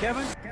Kevin?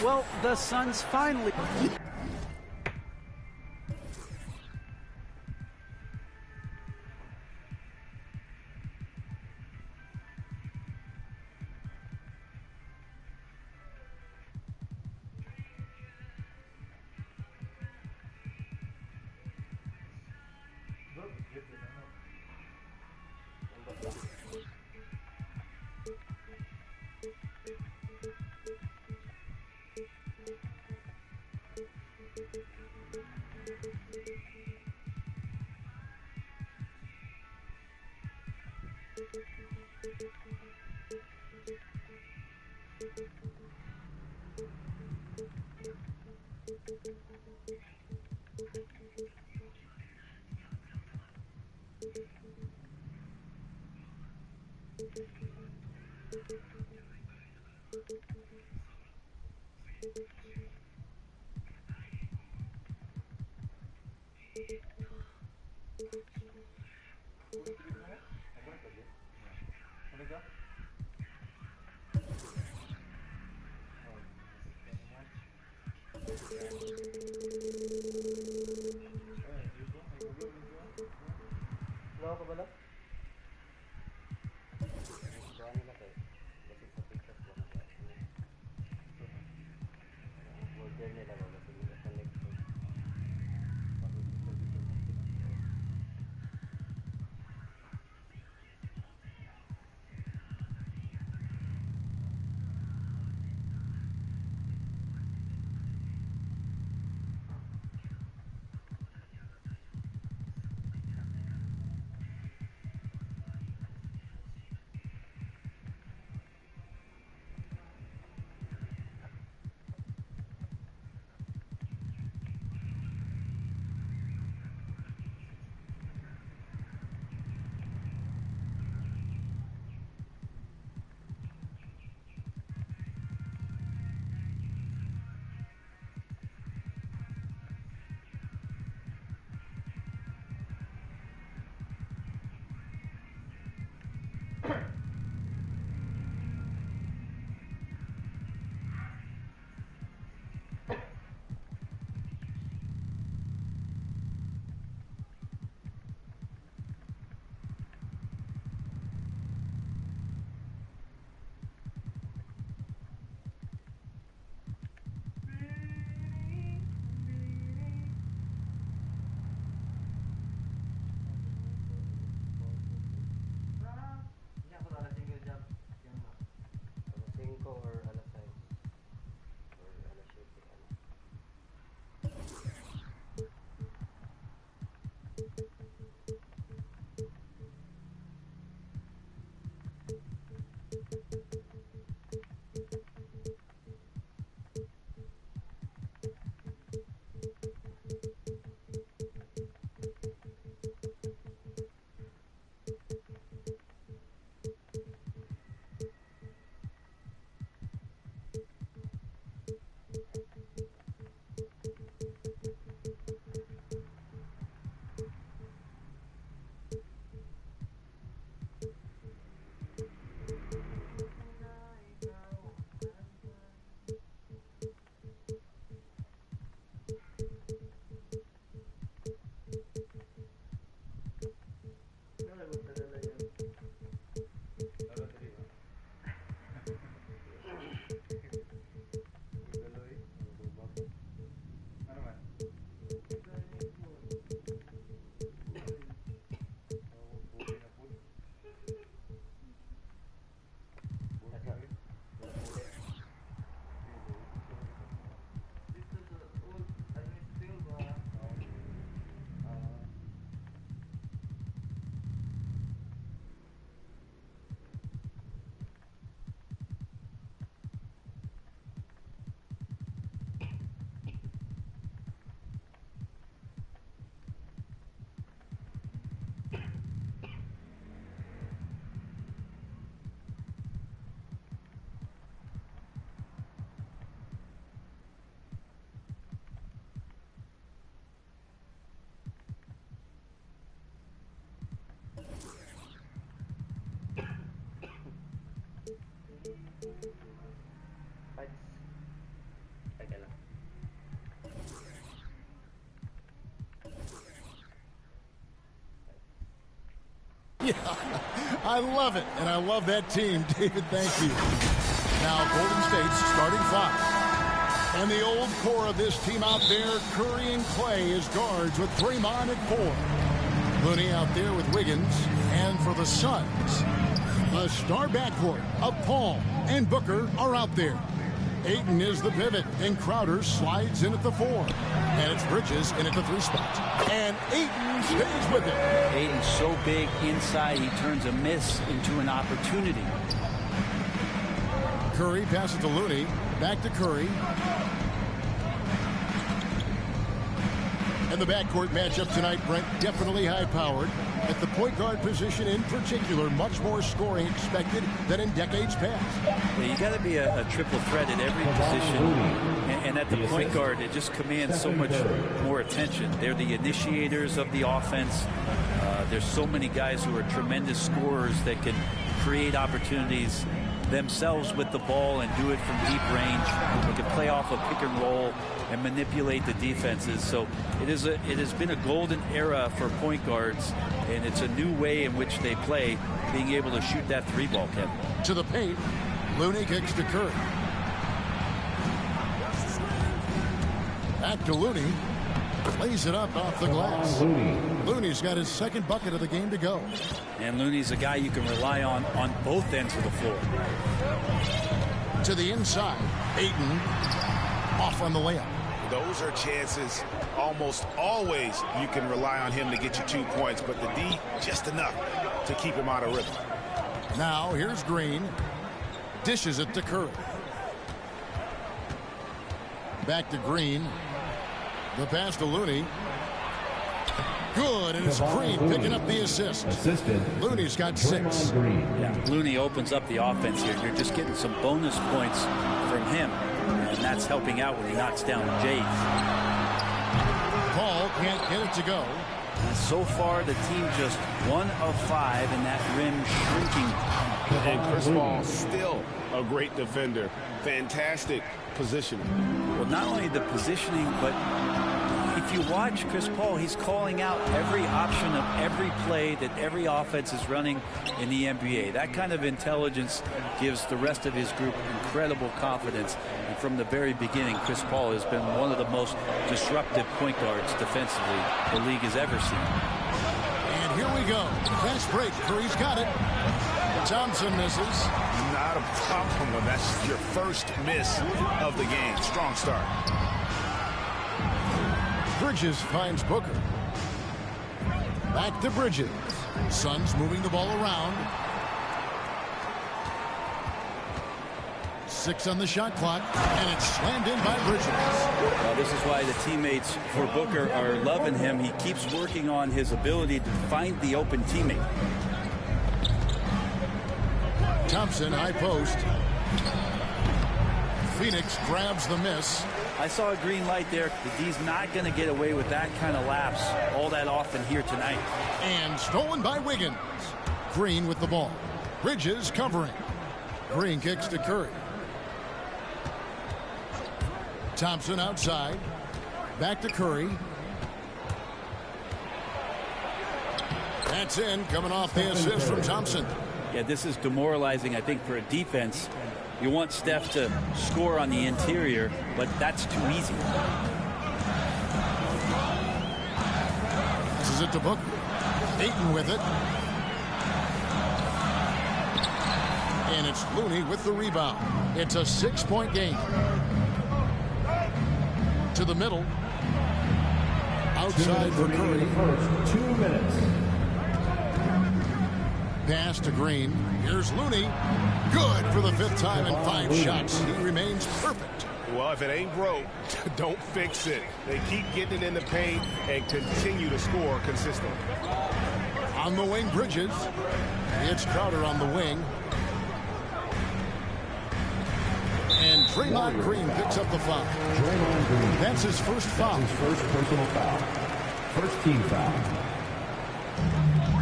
Well, the Suns finally... I love it, and I love that team, David. Thank you. Now Golden State's starting five. And the old core of this team out there, Curry and Clay as guards with Draymond at 4. Looney out there with Wiggins. And for the Suns, a star backcourt of Paul and Booker are out there. Ayton is the pivot, and Crowder slides in at the 4. And it's Bridges in at the 3 spot. And Ayton stays with it. Ayton's so big inside, he turns a miss into an opportunity. Curry passes to Looney. Back to Curry. And the backcourt matchup tonight, Brent, definitely high-powered. At the point guard position in particular, much more scoring expected than in decades past. Yeah, you got to be a triple threat at every position. And at the point guard, it just commands so much more attention. They're the initiators of the offense. There's so many guys who are tremendous scorers that can create opportunities themselves with the ball and do it from deep range. They can play off a pick and roll and manipulate the defenses. So it has been a golden era for point guards, and it's a new way in which they play, being able to shoot that 3-ball, Kevin. To the paint, Looney kicks to Curry. Back to Looney. Lays it up off the glass. Looney's got his second bucket of the game to go. And Looney's a guy you can rely on both ends of the floor. To the inside, Ayton off on the layup. Those are chances almost always you can rely on him to get you 2 points, but the D just enough to keep him out of rhythm. Now here's Green. Dishes it to Curry. Back to Green. The pass to Looney. Good, and it's Green picking up the assist. Looney's got 6. Yeah, Looney opens up the offense here. You're just getting some bonus points from him, and that's helping out when he knocks down Jay. Paul can't get it to go. And so far, the team just 1 of 5, and that rim shrinking. And Chris Paul still a great defender. Fantastic positioning. Well, not only the positioning, but if you watch Chris Paul, he's calling out every option of every play that every offense is running in the NBA. That kind of intelligence gives the rest of his group incredible confidence. And from the very beginning, Chris Paul has been one of the most disruptive point guards defensively the league has ever seen. And here we go. Fast break. Curry's got it. Thompson misses. Not a problem when that's your first miss of the game. Strong start. Bridges finds Booker. Back to Bridges. Suns moving the ball around. 6 on the shot clock, and it's slammed in by Bridges. Well, this is why the teammates for Booker are loving him. He keeps working on his ability to find the open teammate. Thompson, high post. Phoenix grabs the miss. I saw a green light there. The D's not going to get away with that kind of lapse all that often here tonight. And stolen by Wiggins. Green with the ball. Bridges covering. Green kicks to Curry. Thompson outside. Back to Curry. That's in, coming off the assist from Thompson. Yeah, this is demoralizing, I think, for a defense. You want Steph to score on the interior, but that's too easy. This is it to Booker. Ayton with it. And it's Looney with the rebound. It's a 6-point game. To the middle. Outside for Curry. 2 minutes. Pass to Green. Here's Looney. Good for the 5th time in 5 shots. He remains perfect. Well, if it ain't broke, don't fix it. They keep getting it in the paint and continue to score consistently. On the wing, Bridges. It's Crowder on the wing. And Draymond Green picks up the foul. That's his first foul. His first personal foul. First team foul.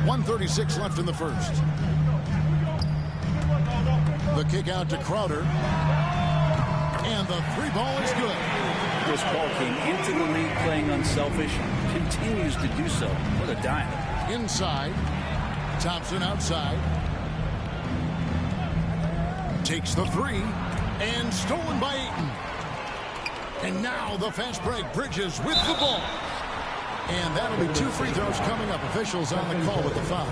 1:36 left in the first. The kick out to Crowder. And the 3-ball is good. Chris Paul came into the league playing unselfish, continues to do so. What a dime. Inside. Thompson outside. Takes the three. And stolen by Ayton. And now the fast break. Bridges with the ball. And that'll be 2 free throws coming up. Officials on the call with the foul.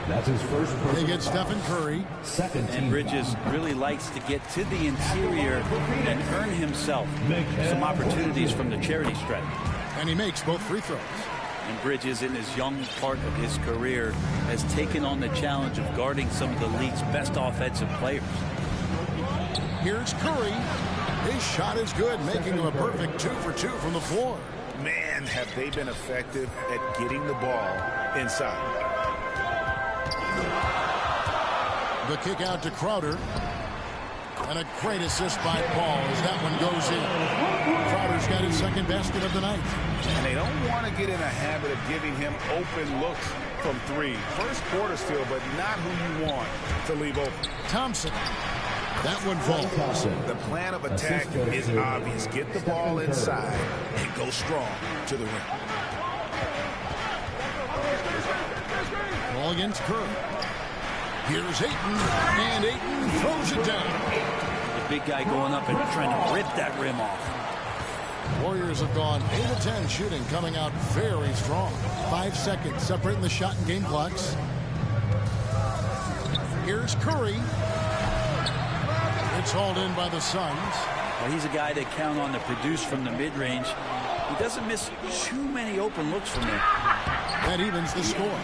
That's his first personal. They get Stephen Curry. Second team And Bridges foul. really likes to get to the interior and earn himself some opportunities from the charity stripe. And he makes both free throws. And Bridges, in his young part of his career, has taken on the challenge of guarding some of the league's best offensive players. Here's Curry. His shot is good, making him a perfect 2 for 2 from the floor. Man, have they been effective at getting the ball inside. The kick out to Crowder. And a great assist by Paul as that one goes in. Crowder's got his second basket of the night. And they don't want to get in a habit of giving him open looks from 3. First quarter still, but not who you want to leave open. Thompson. That one falls. The plan of attack is obvious. Get the ball inside and go strong to the rim. Ball against Curry. Here's Ayton, and Ayton throws it down. The big guy going up and trying to rip that rim off. Warriors have gone 8 of 10 shooting, coming out very strong. 5 seconds separating the shot and game clocks. Here's Curry. It's hauled in by the Suns. Well, he's a guy they count on to produce from the mid-range. He doesn't miss too many open looks from there. That evens the score.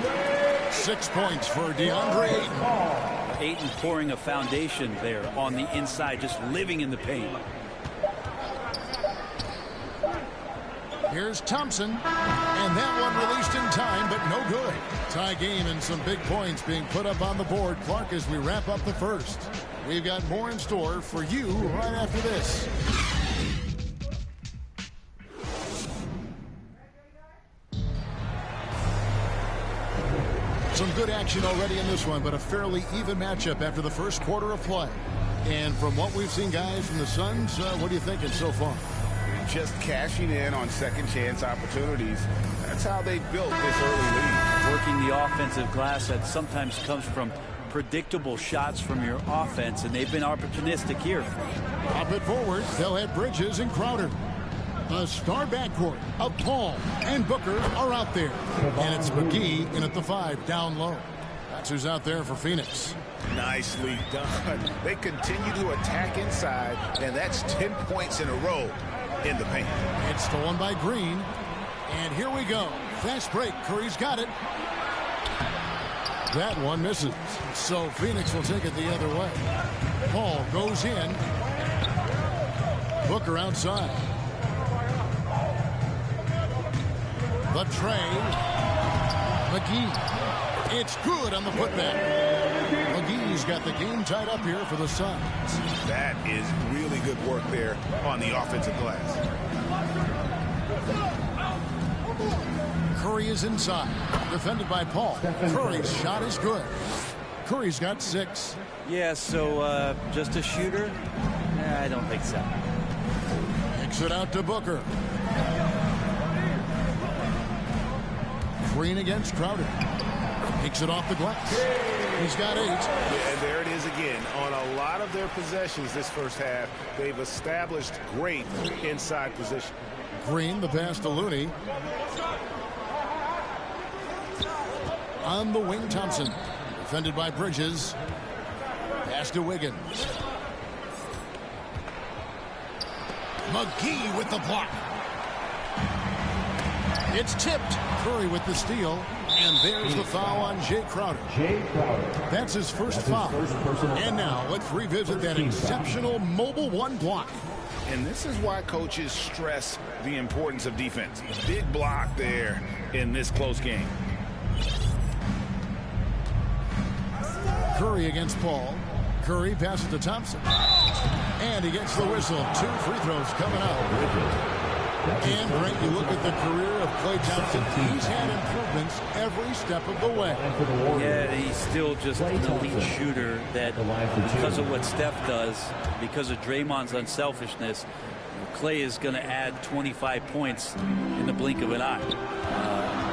6 points for DeAndre Ayton. Ayton pouring a foundation there on the inside, just living in the paint. Here's Thompson, and that one released in time, but no good. Tie game and some big points being put up on the board. Clark, as we wrap up the first. We've got more in store for you right after this. Some good action already in this one, but a fairly even matchup after the first quarter of play. And from what we've seen, guys, from the Suns, what are you thinking so far? Just cashing in on second chance opportunities. That's how they built this early lead. Working the offensive glass that sometimes comes from predictable shots from your offense, and they've been opportunistic here. Pop it forward. They'll have Bridges and Crowder. A star backcourt of Paul and Booker are out there. And it's McGee in at the 5 down low. That's who's out there for Phoenix. Nicely done. They continue to attack inside, and that's 10 points in a row in the paint. It's stolen by Green. And here we go. Fast break. Curry's got it. That one misses. So Phoenix will take it the other way. Paul goes in. Booker outside. The tray. McGee. It's good on the putback. McGee's got the game tied up here for the Suns. That is really good work there on the offensive glass. Curry is inside. Defended by Paul. Curry's shot is good. Curry's got 6. Yeah, so just a shooter? I don't think so. Kicks it out to Booker. Green against Crowder. Takes it off the glass. He's got 8. Yeah, and there it is again. On a lot of their possessions this first half, they've established great inside position. Green, the pass to Looney. On the wing, Thompson. Defended by Bridges. Pass to Wiggins. McGee with the block. It's tipped. Curry with the steal. And there's the foul on Jay Crowder. That's his first foul. And now let's revisit that exceptional mobile 1 block. And this is why coaches stress the importance of defense. Big block there in this close game. Curry against Paul. Curry passes to Thompson. And he gets the whistle. 2 free throws coming up. And, Frank, you look at the career of Klay Thompson. He's had improvements every step of the way. Yeah, he's still just an elite shooter that because of what Steph does, because of Draymond's unselfishness, Klay is going to add 25 points in the blink of an eye.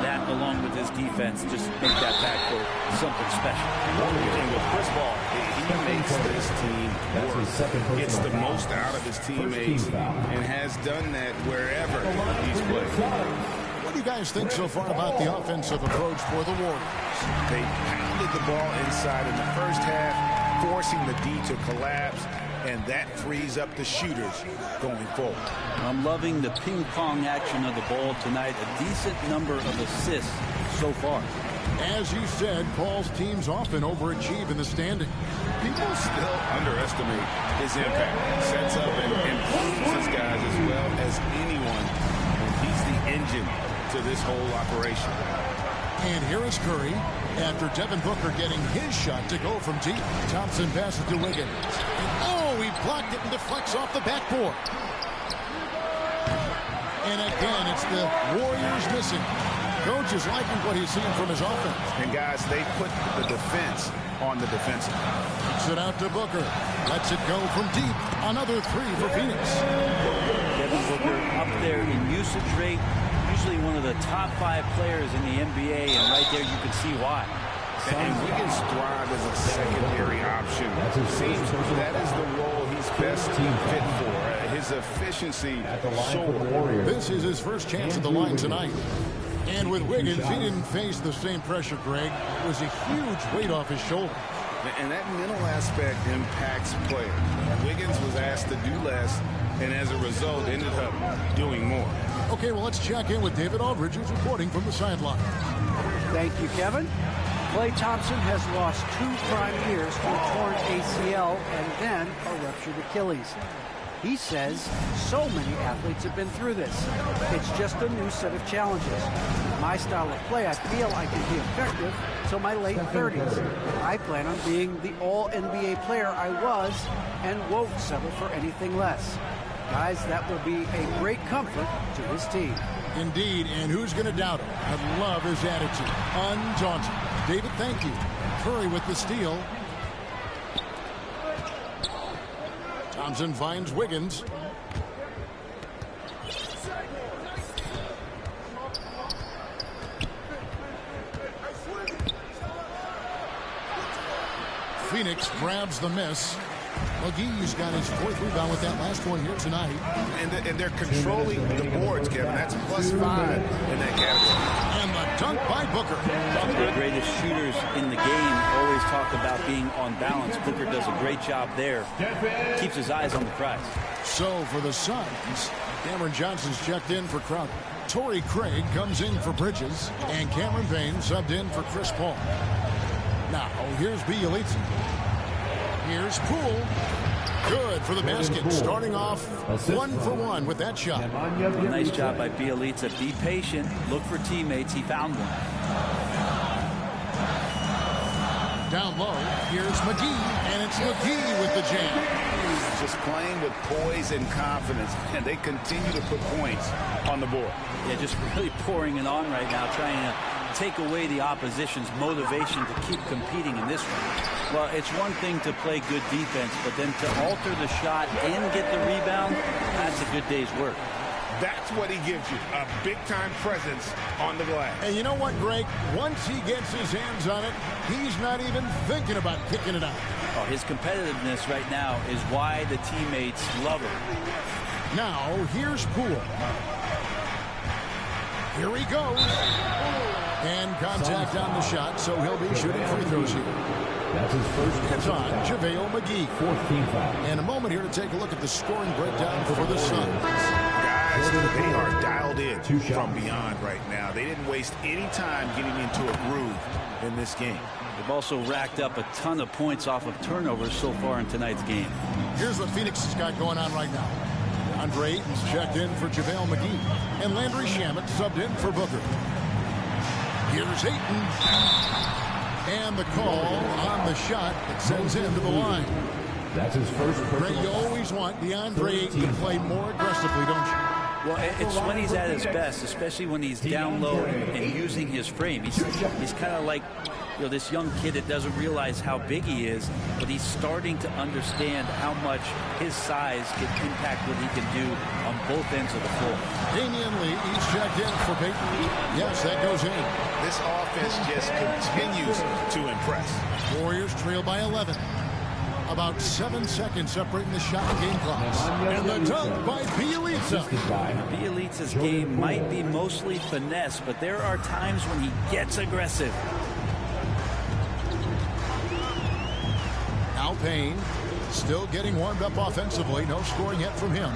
that, along with his defense, just make that backcourt something special. And with Chris Paul, he makes this team work, gets the most out of his teammates, and has done that wherever he's played. What do you guys think so far about the offensive approach for the Warriors? They pounded the ball inside in the first half, forcing the D to collapse, and that frees up the shooters going forward. I'm loving the ping pong action of the ball tonight. A decent number of assists so far. As you said, Paul's teams often overachieve in the standing. People still underestimate his impact. He sets up and improves his guys as well as anyone. And he's the engine to this whole operation. And here is Curry after Devin Booker getting his shot to go from deep. Thompson passes to Wiggins. And oh, he blocked it and deflects off the backboard. And again, it's the Warriors missing. Coach is liking what he's seeing from his offense. And guys, they put the defense on the defensive. Kicks it out to Booker. Lets it go from deep. Another three for Phoenix. Devin Booker up there in usage rate. Usually one of the top 5 players in the NBA, and right there you can see why. And Wiggins thrive as a secondary option. Seems that is the role he's best fit for. His efficiency soared. This is his first chance at the line tonight. And with Wiggins, he didn't face the same pressure, Greg. It was a huge weight off his shoulder. And that mental aspect impacts players. Wiggins was asked to do less, and as a result, ended up doing more. Okay, well, let's check in with David Aldridge, who's reporting from the sideline. Thank you, Kevin. Klay Thompson has lost 2 prime years to a torn ACL and then a ruptured Achilles. He says so many athletes have been through this. It's just a new set of challenges. My style of play, I feel I can be effective till my late 30s. I plan on being the all-NBA player I was and won't settle for anything less. Guys, that will be a great comfort to his team. Indeed, and who's going to doubt him? I love his attitude. Undaunted. David, thank you. Curry with the steal. Thompson finds Wiggins. Phoenix grabs the miss. McGee's got his 4th rebound with that last one here tonight. And they're controlling the boards, Kevin. That's +5 in that category. And the dunk by Booker. Some of the greatest shooters in the game always talk about being on balance. Booker does a great job there. Keeps his eyes on the prize. So for the Suns, Cameron Johnson's checked in for Crowder. Torrey Craig comes in for Bridges. And Cameron Payne subbed in for Chris Paul. Now, here's Bielitsa. Here's Poole. Good for the basket. Starting off 1 for 1 with that shot. Nice job by Bielitsa. Be patient. Look for teammates. He found one. Down low. Here's McGee. And it's McGee with the jam. Just playing with poise and confidence. And they continue to put points on the board. Yeah, just really pouring it on right now. Trying to take away the opposition's motivation to keep competing in this one. Well, it's one thing to play good defense, but then to alter the shot and get the rebound, that's a good day's work. That's what he gives you, a big-time presence on the glass. And you know what, Greg? Once he gets his hands on it, he's not even thinking about kicking it out. Oh, his competitiveness right now is why the teammates love him. Now, here's Poole. Here he goes. And contact on the shot, so he'll be shooting free throws here. That's his first. It's on JaVale McGee. 14 foul. And a moment here to take a look at the scoring breakdown for the Suns. Guys, they are dialed in from beyond right now. They didn't waste any time getting into a groove in this game. They've also racked up a ton of points off of turnovers so far in tonight's game. Here's what Phoenix has got going on right now. Andre Ayton's checked in for JaVale McGee. And Landry Shamet subbed in for Booker. Here's Ayton. And the call on the shot that sends him to the line. That's his first. Ray, you always want DeAndre Ayton to play more aggressively, don't you? Well, it's when he's at his best, especially when he's down low and using his frame. He's kind of like You know, this young kid that doesn't realize how big he is, but he's starting to understand how much his size can impact what he can do on both ends of the floor. Damian Lee, he's checked in for Peyton. Yes, that goes in. This offense just continues to impress. Warriors trail by 11. About 7 seconds separating the shot and game clocks. And the dunk by Bielitsa. Bielitsa's game might be mostly finesse, but there are times when he gets aggressive. Now Payne still getting warmed up offensively. No scoring yet from him.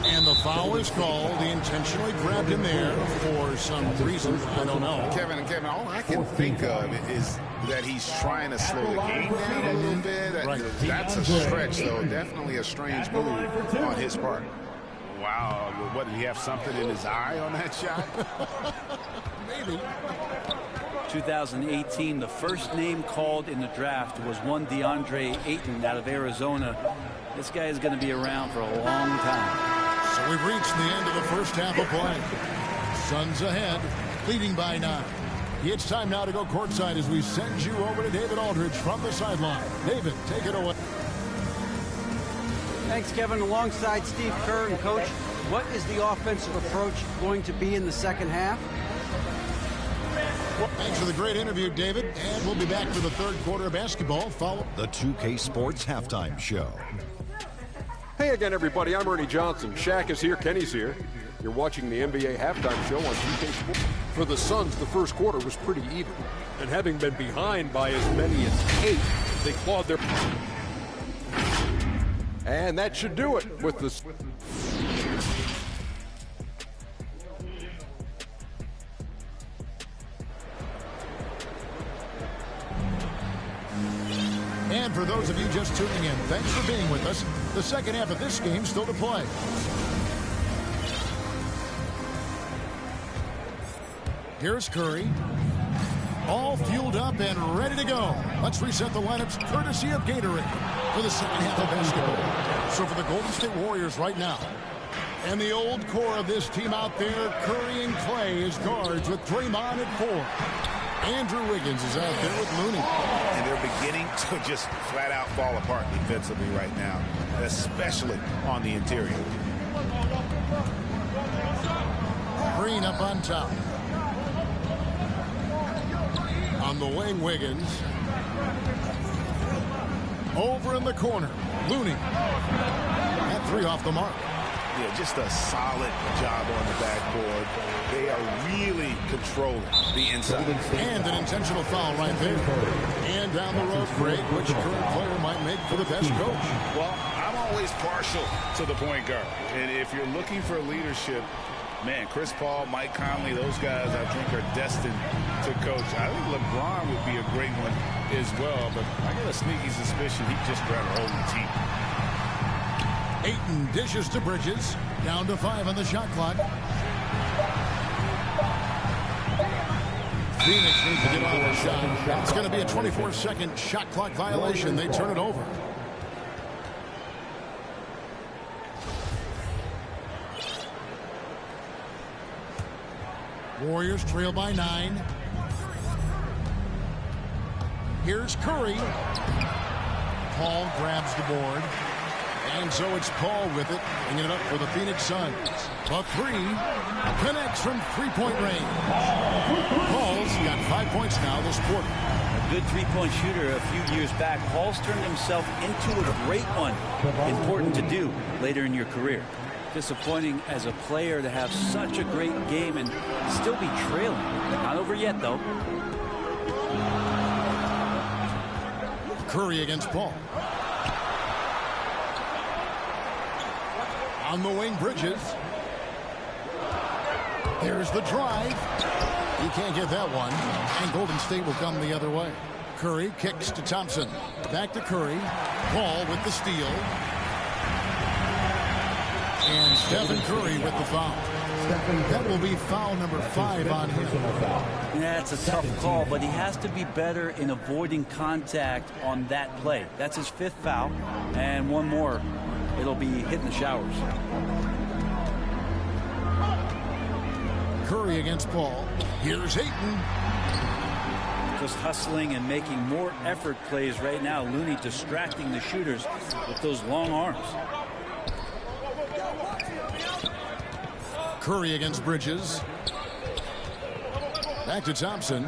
And the foul is called. He intentionally grabbed him there for some reason. I don't know. Kevin, all I can think of is that he's trying to slow the game down a little bit. Right. That's a stretch, though. Definitely a strange move on his part. Wow. What, did he have something in his eye on that shot? Maybe. 2018, the first name called in the draft was one DeAndre Ayton out of Arizona. This guy is going to be around for a long time. So we've reached the end of the first half of play. Suns ahead, leading by 9. It's time now to go courtside as we send you over to David Aldridge from the sideline. David, take it away. Thanks, Kevin. Alongside Steve Kerr and Coach, what is the offensive approach going to be in the second half? Thanks for the great interview, David. And we'll be back for the third quarter of basketball. Follow the 2K Sports Halftime Show. Hey again, everybody. I'm Ernie Johnson. Shaq is here. Kenny's here. You're watching the NBA Halftime Show on 2K Sports. For the Suns, the first quarter was pretty even. And having been behind by as many as 8, they clawed their... And that should do it with the... And for those of you just tuning in, thanks for being with us. The second half of this game still to play. Here's Curry. All fueled up and ready to go. Let's reset the lineups courtesy of Gatorade for the second half of basketball. So for the Golden State Warriors right now. And the old core of this team out there, Curry and Clay as guards with Draymond at 4. Andrew Wiggins is out there with Looney. And they're beginning to just flat out fall apart defensively right now, especially on the interior. Green up on top. On the wing, Wiggins. Over in the corner, Looney. That 3 off the mark. Yeah, just a solid job on the backboard. They are really controlling the inside. And an intentional foul right there. And down the road, Craig, which current player might make for the best coach? Well, I'm always partial to the point guard. And if you're looking for leadership, man, Chris Paul, Mike Conley, those guys I think are destined to coach. I think LeBron would be a great one as well. But I got a sneaky suspicion he'd just grab a hold of the team. Ayton dishes to Bridges. Down to 5 on the shot clock. Phoenix needs to get off the shot. It's going to be a 24-second shot clock violation. They turn it over. Warriors trail by 9. Here's Curry. Paul grabs the board. And so it's Paul with it, bringing it up for the Phoenix Suns. A 3 connects from three-point range. Paul's got 5 points now this quarter. A good three-point shooter a few years back. Paul's turned himself into a great one. Important to do later in your career. Disappointing as a player to have such a great game and still be trailing. Not over yet, though. Curry against Paul. On the wing, Bridges. There's the drive. He can't get that one. And Golden State will come the other way. Curry kicks to Thompson. Back to Curry. Paul with the steal. And Stephen Curry with the foul. That will be foul number 5 on him. Yeah, it's a tough call, but he has to be better in avoiding contact on that play. That's his 5th foul. And one more. It'll be hitting the showers. Curry against Paul. Here's Ayton. just hustling and making more effort plays right now. Looney distracting the shooters with those long arms. Curry against Bridges. Back to Thompson.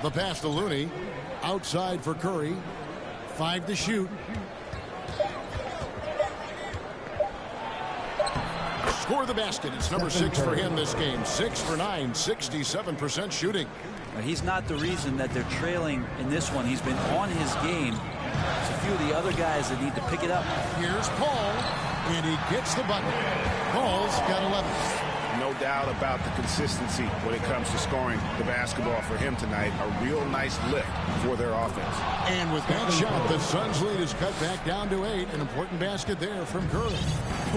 The pass to Looney. Outside for Curry. 5 to shoot. Score the basket. It's number 6 for him this game. 6 for 9, 67% shooting. He's not the reason that they're trailing in this one. He's been on his game. It's a few of the other guys that need to pick it up. Here's Paul, and he gets the bucket. Paul's got 11. No doubt about the consistency when it comes to scoring the basketball for him tonight. A real nice lift for their offense. And with that shot, the Suns' lead is cut back down to 8. An important basket there from Curry.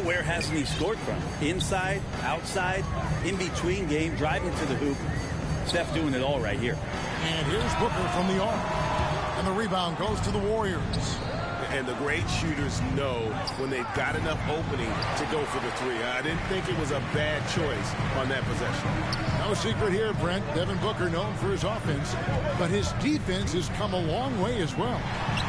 Where hasn't he scored from? Inside, outside, in between game, driving to the hoop. Steph doing it all right here. And here's Booker from the arc. And the rebound goes to the Warriors. And the great shooters know when they've got enough opening to go for the three. I didn't think it was a bad choice on that possession. No secret here, Brent. Devin Booker known for his offense, but his defense has come a long way as well.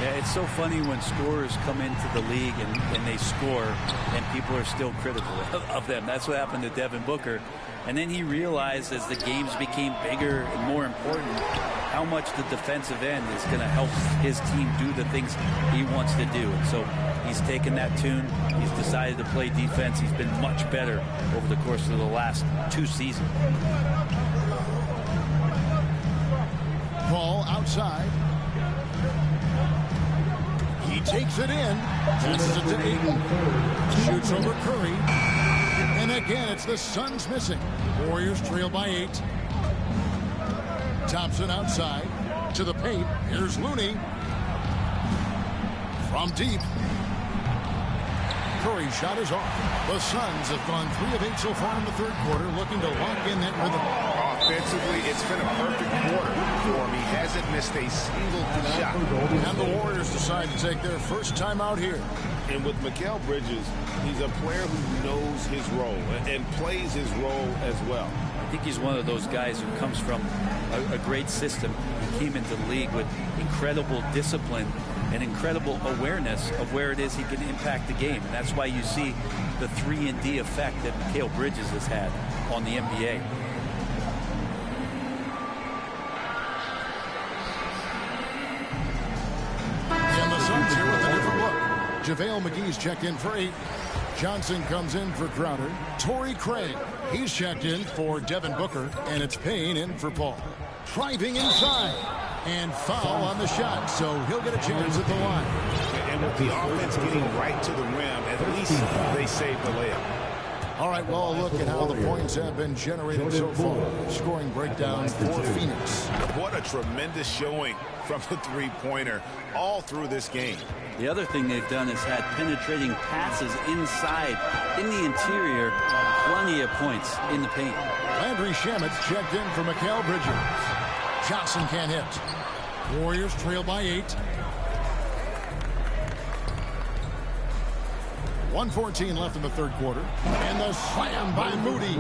Yeah, it's so funny when scorers come into the league and they score, and people are still critical of them. That's what happened to Devin Booker. And then he realized as the games became bigger and more important, how much the defensive end is going to help his team do the things he wants to do. And so he's taken that tune. He's decided to play defense. He's been much better over the course of the last 2 seasons. Ball outside. He takes it in. Passes it to Tagum. Shoots over Curry. And again, it's the Suns missing. Warriors trail by 8. Thompson outside to the paint. Here's Looney. From deep. Curry's shot is off. The Suns have gone 3 of 8 so far in the third quarter, looking to lock in that rhythm. Offensively, it's been a perfect quarter for him. He hasn't missed a single shot. And the Warriors decide to take their first time out here. And with Mikal Bridges, he's a player who knows his role and plays his role as well. I think he's one of those guys who comes from a great system. He came into the league with incredible discipline and incredible awareness of where it is he can impact the game. And that's why you see the 3-and-D effect that Mikal Bridges has had on the NBA. And the Suns here with a different look. JaVale McGee's checked in for 8. Johnson comes in for Crowder. Torrey Craig, he's checked in for Devin Booker. And it's Payne in for Paul. Driving inside. And foul on the shot, so he'll get a chance at the line. And with the offense getting right to the rim, at least they saved the layup. All right, well, look at how the points have been generated so far. Scoring breakdown for Phoenix. What a tremendous showing from the three-pointer all through this game. The other thing they've done is had penetrating passes inside, in the interior, plenty of points in the paint. Landry Shamet's checked in for Mikal Bridges. Johnson can't hit. Warriors trail by 8. 1:14 left in the third quarter. And the slam by Moody.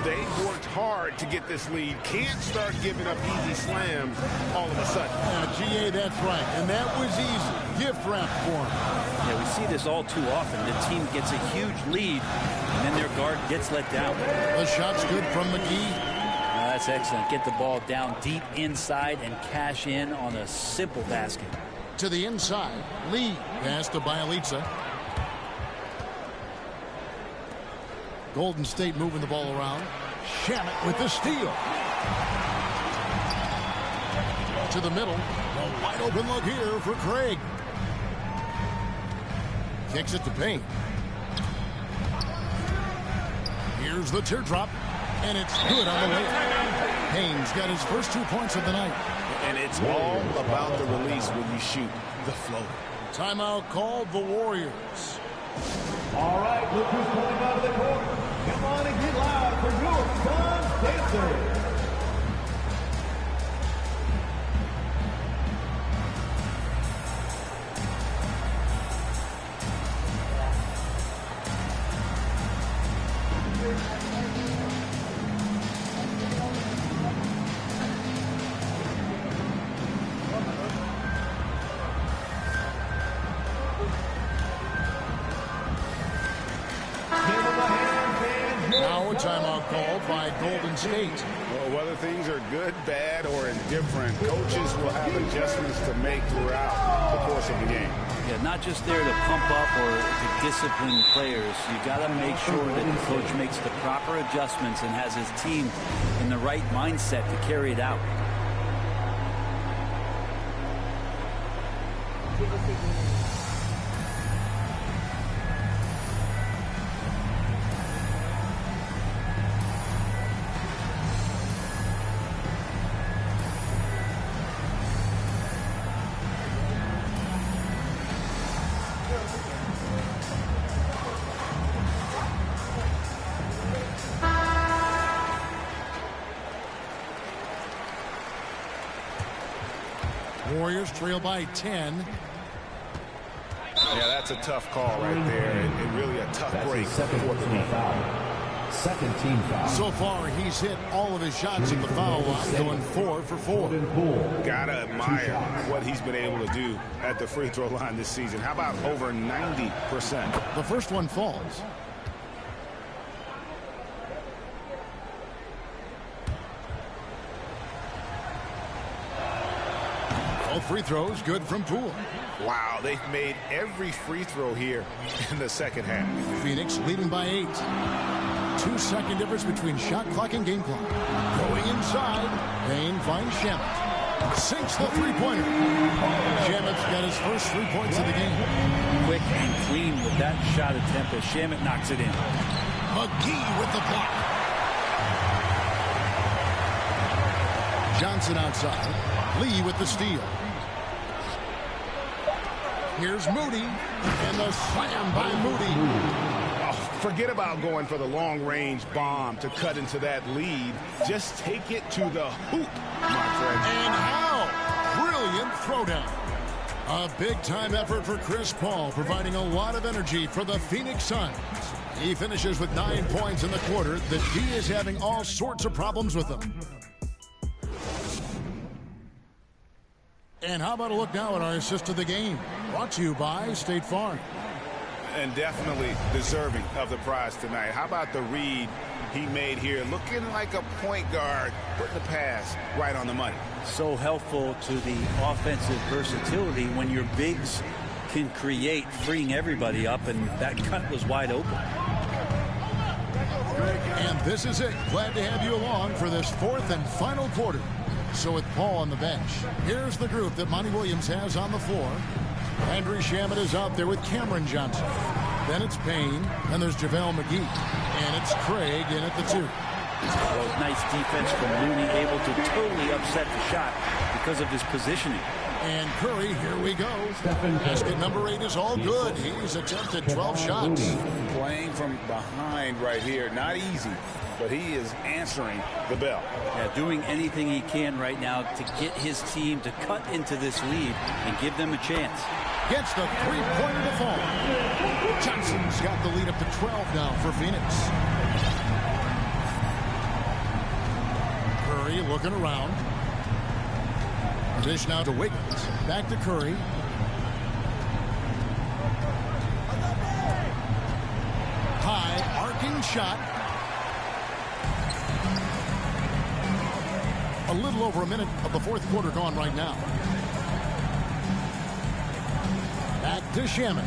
They worked hard to get this lead. Can't start giving up easy slams all of a sudden. GA, that's right. And that was easy. Gift wrap for him. Yeah, we see this all too often. The team gets a huge lead, and then their guard gets let down. The shot's good from McGee. That's excellent. Get the ball down deep inside and cash in on a simple basket. To the inside. Lee pass to Bielitsa. Golden State moving the ball around. Shamet with the steal. To the middle. A wide open look here for Craig. Kicks it to Payne. Here's the teardrop. And it's good on the way. Payne's got his first 2 points of the night. And it's all about the release when you shoot the floater. Timeout called the Warriors. All right, look who's coming out of the court. Come on and get loud for your Suns Dancers. timeout called by Golden State. Well, whether things are good, bad, or indifferent, coaches will have adjustments to make throughout the course of the game. Yeah, not just there to pump up or to discipline players. You got to make sure that the coach makes the proper adjustments and has his team in the right mindset to carry it out. Warriors trail by 10. Yeah, that's a tough call right there, and really a tough break. Second team foul. So far, he's hit all of his shots at the foul line, going 4 for 4. Gotta admire what he's been able to do at the free throw line this season. How about over 90%? The first one falls. All free throws good from Poole. Wow, they've made every free throw here in the second half. Phoenix leading by 8. 2-second difference between shot clock and game clock. Going inside, Payne finds Shamet. Sinks the three-pointer. Shamet's got his first 3 points of the game. Quick and clean with that shot attempt as Shamet knocks it in. McGee with the block. Johnson outside. Lee with the steal. Here's Moody, and the slam by Moody. Oh, forget about going for the long-range bomb to cut into that lead. Just take it to the hoop, my friend. And how brilliant throwdown. A big-time effort for Chris Paul, providing a lot of energy for the Phoenix Suns. He finishes with 9 points in the quarter. The D is having all sorts of problems with them. And how about a look now at our assist of the game? Brought to you by State Farm. And definitely deserving of the prize tonight. How about the read he made here? Looking like a point guard, putting the pass right on the money. So helpful to the offensive versatility when your bigs can create, freeing everybody up, and that cut was wide open. And this is it. Glad to have you along for this fourth and final quarter. So with Paul on the bench, here's the group that Monty Williams has on the floor. Andrew Shamet is out there with Cameron Johnson. Then it's Payne, and there's JaVale McGee. And it's Craig in at the 2. Well, nice defense from Looney, able to totally upset the shot because of his positioning. And Curry, here we go. Basket number 8 is all good. He's attempted 12 shots. Playing from behind right here, not easy, but he is answering the bell. Yeah, doing anything he can right now to get his team to cut into this lead and give them a chance. Gets the three-pointer to fall. Johnson's got the lead up to 12 now for Phoenix. Curry looking around. Dish now to Wiggins. Back to Curry. High, arcing shot. A little over a minute of the fourth quarter gone right now. Back to Shamet.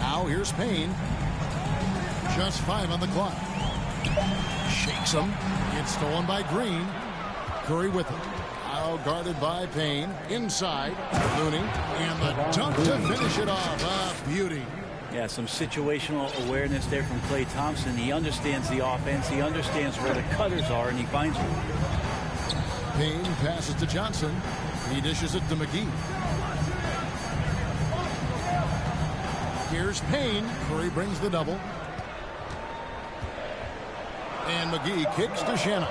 Now here's Payne. Just 5 on the clock. Shakes him. It's stolen by Green. Curry with it. Now guarded by Payne. Inside. Looney. And the dunk to finish it off. A beauty. Yeah, some situational awareness there from Klay Thompson. He understands the offense. He understands where the cutters are, and he finds them. Payne passes to Johnson. He dishes it to McGee. Here's Payne. Curry brings the double. And McGee kicks to Shamet.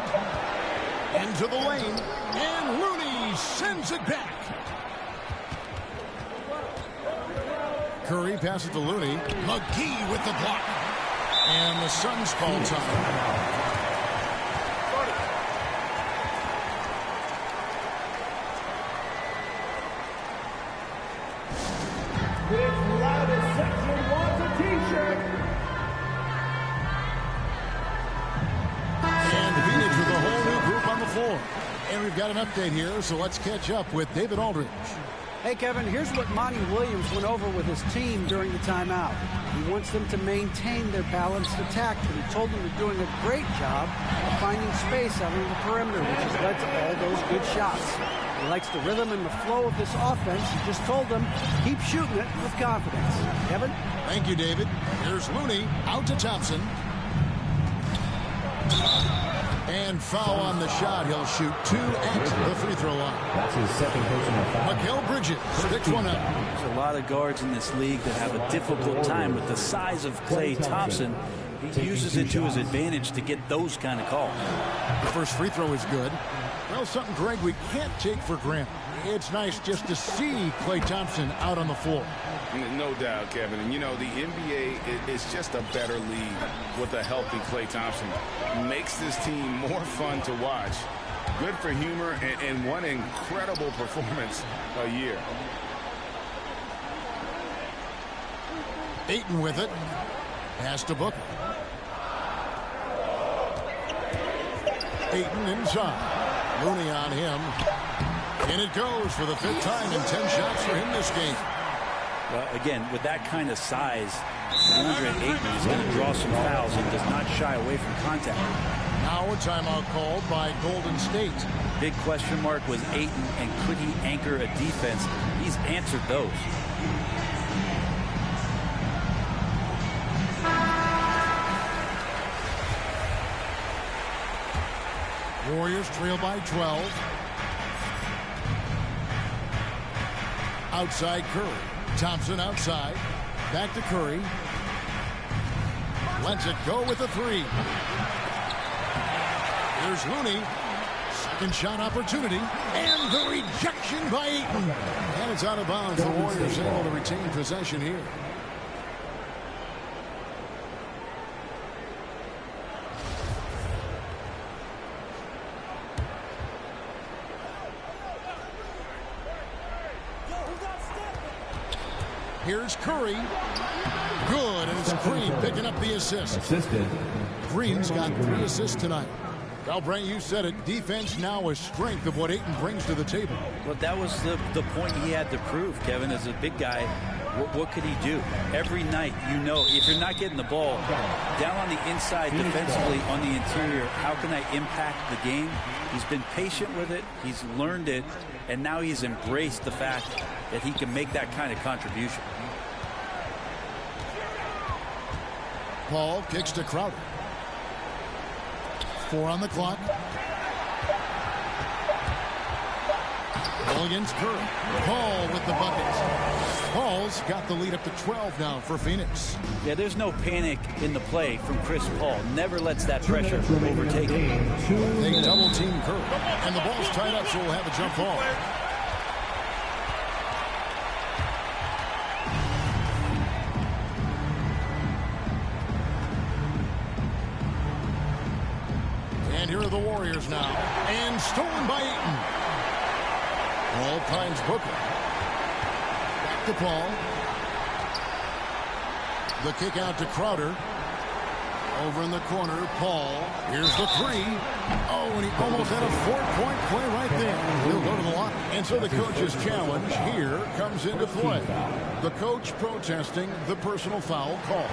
Into the lane. And Looney sends it back. Curry passes to Looney. McGee with the block. And the Suns call time. This loudest section wants a t-shirt. And Phoenix with a whole new group on the floor. And we've got an update here, so let's catch up with David Aldridge. Hey, Kevin, here's what Monty Williams went over with his team during the timeout. He wants them to maintain their balanced attack, but he told them they're doing a great job of finding space out on the perimeter, which has led to all those good shots. He likes the rhythm and the flow of this offense. He just told them, keep shooting it with confidence. Kevin? Thank you, David. Here's Looney out to Thompson. And foul on the shot. He'll shoot 2 at the free throw line. That's his second personal foul. Mikal Bridges picks one up. There's a lot of guards in this league that have a difficult time with the size of Klay Thompson. He uses it to his advantage to get those kind of calls. The first free throw is good. Well, something, Greg, we can't take for granted. It's nice just to see Klay Thompson out on the floor. No doubt, Kevin. And, you know, the NBA is just a better league with a healthy Klay Thompson. Makes this team more fun to watch. Good for humor and one incredible performance a year. Ayton with it. Pass to Booker. Ayton inside. Looney on him. And it goes for the 5th time in 10 shots for him this game. Well, again, with that kind of size, DeAndre Ayton is going to draw some fouls and does not shy away from contact. Now a timeout called by Golden State. Big question mark was Ayton, and could he anchor a defense? He's answered those. Warriors trail by 12. Outside Curry. Thompson outside. Back to Curry. Lets it go with a 3. Here's Looney. Second shot opportunity. And the rejection by Ayton. And it's out of bounds. The Warriors able to retain possession here. Here's Curry. Good, and it's Green picking up the assist. Green's got 3 assists tonight. Well, Brent, you said it. Defense now a strength of what Ayton brings to the table. Well, that was the point he had to prove, Kevin. As a big guy, what could he do? Every night, you know, if you're not getting the ball down on the inside defensively on the interior, how can I impact the game? He's been patient with it. He's learned it. And now he's embraced the fact that he can make that kind of contribution. Paul kicks to Crowder. 4 on the clock. Ball against Curry. Paul with the buckets. Paul's got the lead up to 12 now for Phoenix. Yeah, there's no panic in the play from Chris Paul. Never lets that pressure overtake him. They double team Curry. And the ball's tied up, so we'll have a jump ball. And here are the Warriors now. And stolen by Ayton. Paul finds Booker. Back to Paul. The kick out to Crowder. Over in the corner, Paul. Here's the 3. Oh, and he almost had a 4-point play right there. He'll go to the line. And so the coach's challenge here comes into play. The coach protesting the personal foul call.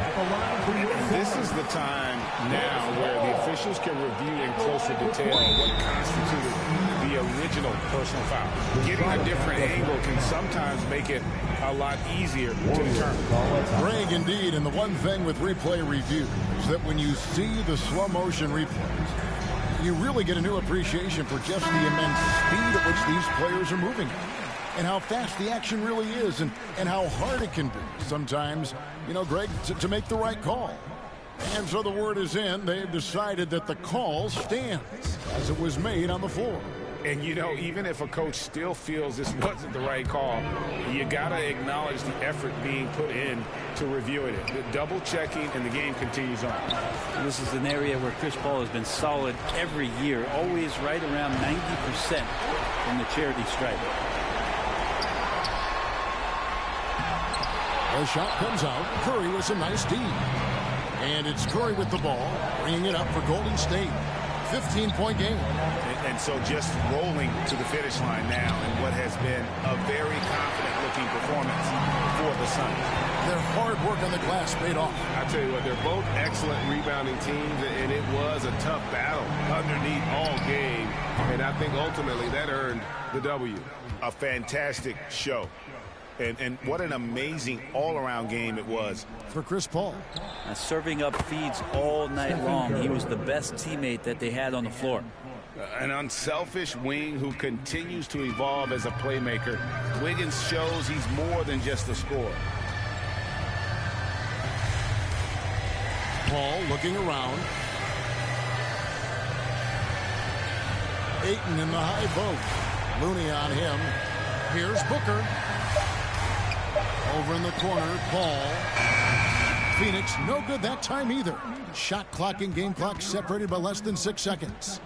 This is the time now where the officials can review in closer detail what constituted the original personal foul. Getting a different angle can sometimes make it a lot easier to determine. Greg, indeed, and the one thing with replay review is that when you see the slow motion replays, you really get a new appreciation for just the immense speed at which these players are moving and how fast the action really is and how hard it can be sometimes, you know, Greg, to make the right call. And so the word is in. They've decided that the call stands as it was made on the floor. And, you know, even if a coach still feels this wasn't the right call, you got to acknowledge the effort being put in to reviewing it. The double checking, and the game continues on. This is an area where Chris Paul has been solid every year, always right around 90% from the charity stripe. The shot comes out. Curry with some nice D. And it's Curry with the ball, bringing it up for Golden State. 15-point game. And so just rolling to the finish line now in what has been a very confident-looking performance for the Suns. Their hard work on the glass paid off. I tell you what, they're both excellent rebounding teams, and it was a tough battle underneath all game. And I think ultimately that earned the W. A fantastic show. And what an amazing all-around game it was for Chris Paul. Serving up feeds all night long. He was the best teammate that they had on the floor. An unselfish wing who continues to evolve as a playmaker. Wiggins shows he's more than just a scorer. Paul looking around. Ayton in the high post. Looney on him. Here's Booker. Over in the corner, Paul. Phoenix, no good that time either. Shot clock and game clock separated by less than 6 seconds.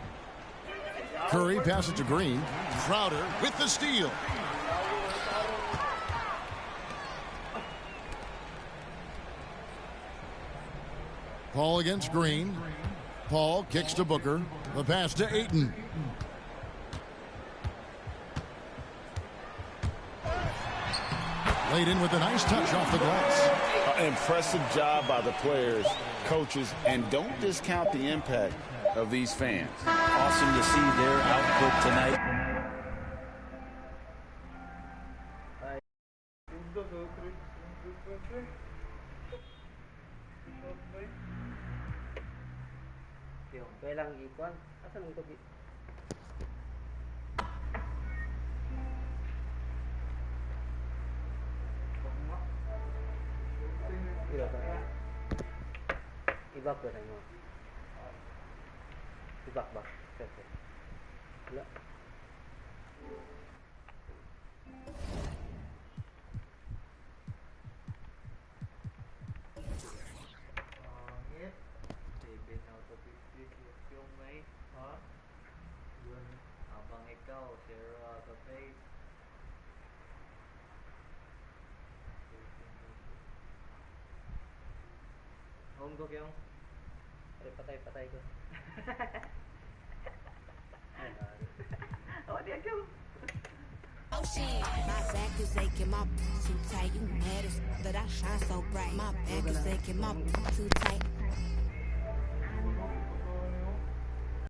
Curry passes to Green. Crowder with the steal. Paul against Green. Paul kicks to Booker. The pass to Ayton. Laid in with a nice touch off the glass. An impressive job by the players, coaches, and don't discount the impact of these fans. Awesome to see their output tonight. Ibak ba tayo? Ibak. Okay. Wala. Pangit. 7 out of 50 yung may. Ha? Yun. Habang ikaw, 0 out of 8. Home ko yung. Patay ko. Oh, dia go. My back is aching, my too tight. You mad as that I shine so bright. My back is aching, my too tight.